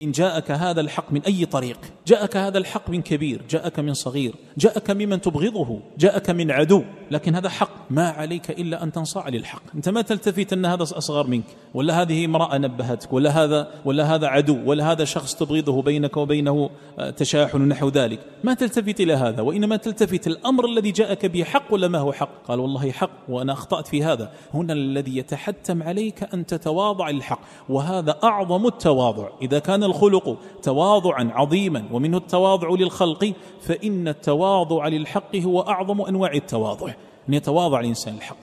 إن جاءك هذا الحق من أي طريق، جاءك هذا الحق من كبير، جاءك من صغير، جاءك ممن تبغضه، جاءك من عدو، لكن هذا حق، ما عليك إلا أن تنصاع للحق. أنت ما تلتفت أن هذا أصغر منك، ولا هذه امرأة نبهتك، ولا هذا عدو، ولا هذا شخص تبغضه بينك وبينه تشاحن نحو ذلك. ما تلتفت إلى هذا، وإنما تلتفت الأمر الذي جاءك به حق ولا ما هو حق. قال والله حق وأنا أخطأت في هذا. هنا الذي يتحتم عليك أن تتواضع للحق، وهذا أعظم التواضع. إذا كان الخلق تواضعا عظيما ومنه التواضع للخلق، فإن التواضع للحق هو أعظم أنواع التواضع، أن يتواضع الإنسان للحق.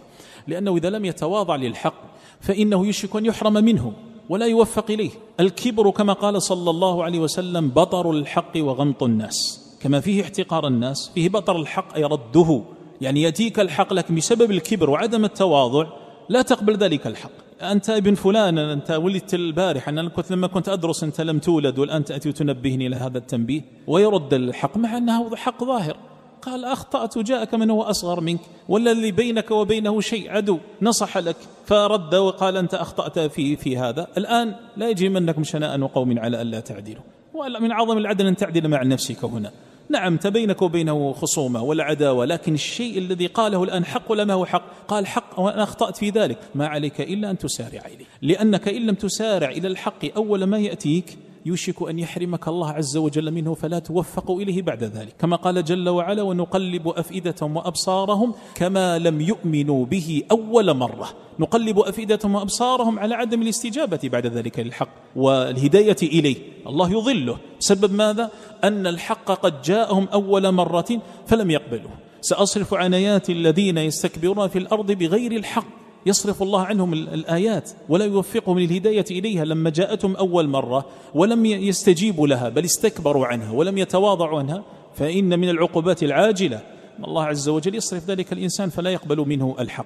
لأنه إذا لم يتواضع للحق فإنه يشك أن يحرم منه ولا يوفق إليه. الكبر كما قال صلى الله عليه وسلم بطر الحق وغمط الناس، كما فيه احتقار الناس فيه بطر الحق أي رده. يعني يأتيك الحق لكن بسبب الكبر وعدم التواضع لا تقبل ذلك الحق. أنت ابن فلان، أنت ولدت البارح، أنا لما كنت أدرس أنت لم تولد، والآن تأتي وتنبهني إلى هذا التنبيه، ويرد الحق مع أنه حق ظاهر. قال أخطأت وجاءك من هو أصغر منك، ولا اللي بينك وبينه شيء عدو نصح لك فرد وقال أنت أخطأت في هذا. الآن لا يجرمنكم شنآن قوم على ألا تعدلوا، ومن عظم العدل أن تعدل مع نفسك. هنا نعم بينك وبينه خصومة ولا عداوة، لكن الشيء الذي قاله الآن حق ولا ما هو حق؟ قال حق وأنا أخطأت في ذلك. ما عليك إلا أن تسارع إليه، لأنك إن لم تسارع إلى الحق أول ما يأتيك يوشك أن يحرمك الله عز وجل منه، فلا توفق إليه بعد ذلك. كما قال جل وعلا ونقلب أفئدتهم وأبصارهم كما لم يؤمنوا به أول مرة. نقلب أفئدتهم وأبصارهم على عدم الاستجابة بعد ذلك للحق والهداية إليه. الله يضله بسبب ماذا؟ أن الحق قد جاءهم أول مرة فلم يقبلوه. سأصرف عن آيات الذين يستكبرون في الأرض بغير الحق، يصرف الله عنهم الآيات ولا يوفقهم للهداية إليها لما جاءتهم أول مرة ولم يستجيبوا لها، بل استكبروا عنها ولم يتواضعوا عنها، فإن من العقوبات العاجلة الله عز وجل يصرف ذلك الإنسان فلا يقبل منه الحق.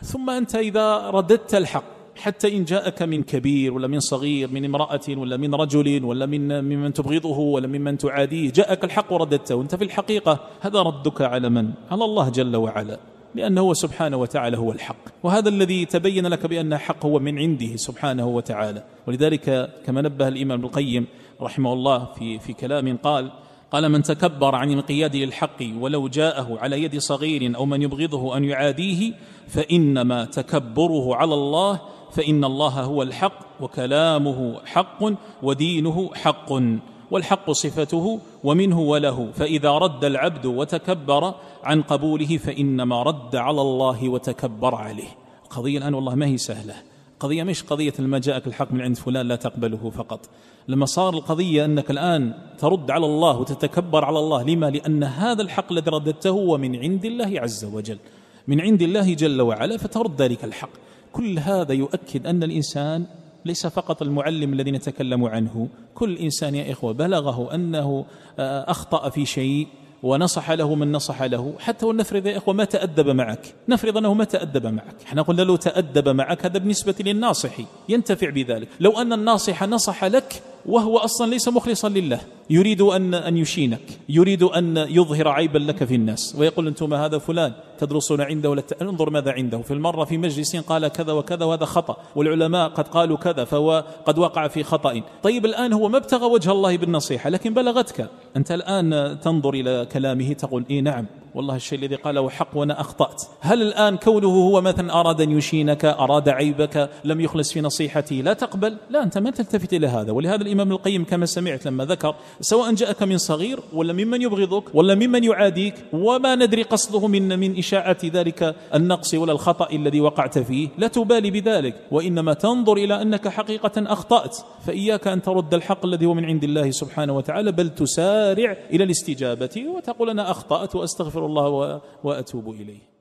ثم أنت إذا رددت الحق حتى إن جاءك من كبير ولا من صغير، من امرأة ولا من رجل ولا ممن تبغضه ولا ممن تعاديه، جاءك الحق ورددته، وانت في الحقيقة هذا ردك على من؟ على الله جل وعلا، لأنه سبحانه وتعالى هو الحق، وهذا الذي تبين لك بأن حق هو من عنده سبحانه وتعالى. ولذلك كما نبه الإمام ابن القيم رحمه الله في كلام قال من تكبر عن انقياد للحق ولو جاءه على يد صغير أو من يبغضه أن يعاديه فإنما تكبره على الله، فإن الله هو الحق وكلامه حق ودينه حق، والحق صفته ومنه وله. فإذا رد العبد وتكبر عن قبوله فإنما رد على الله وتكبر عليه. القضية الآن والله ما هي سهلة، قضية مش قضية لما جاءك الحق من عند فلان لا تقبله فقط، لما صار القضية أنك الآن ترد على الله وتتكبر على الله. لما؟ لأن هذا الحق الذي رددته هو من عند الله عز وجل، من عند الله جل وعلا، فترد ذلك الحق. كل هذا يؤكد أن الإنسان ليس فقط المعلم الذي نتكلم عنه، كل إنسان يا إخوة بلغه أنه أخطأ في شيء ونصح له من نصح له، حتى ونفرض يا إخوة ما تأدب معك، نفرض أنه ما تأدب معك، احنا قلنا لو تأدب معك هذا بالنسبة للناصح ينتفع بذلك. لو أن الناصح نصح لك وهو أصلا ليس مخلصا لله، يريد أن يشينك، يريد أن يظهر عيبا لك في الناس، ويقول أنتم هذا فلان تدرسون عنده ولا انظر ماذا عنده، في المرة في مجلس قال كذا وكذا وهذا خطأ، والعلماء قد قالوا كذا فهو قد وقع في خطأ. طيب الآن هو ما ابتغى وجه الله بالنصيحة لكن بلغتك، أنت الآن تنظر إلى كلامه تقول إيه نعم والله الشيء الذي قاله حق وأنا أخطأت. هل الآن كونه هو مثلا أراد أن يشينك، أراد عيبك، لم يخلص في نصيحته، لا تقبل؟ لا، أنت ما تلتفت إلى هذا. ولهذا الإمام القيم كما سمعت لما ذكر سواء جاءك من صغير ولا ممن يبغضك ولا ممن يعاديك وما ندري قصده من إشاعة ذلك النقص ولا الخطأ الذي وقعت فيه، لا تبالي بذلك، وإنما تنظر إلى أنك حقيقة أخطأت، فإياك أن ترد الحق الذي هو من عند الله سبحانه وتعالى، بل تسارع إلى الاستجابة وتقول أنا أخطأت وأستغفر الله وأتوب إليه.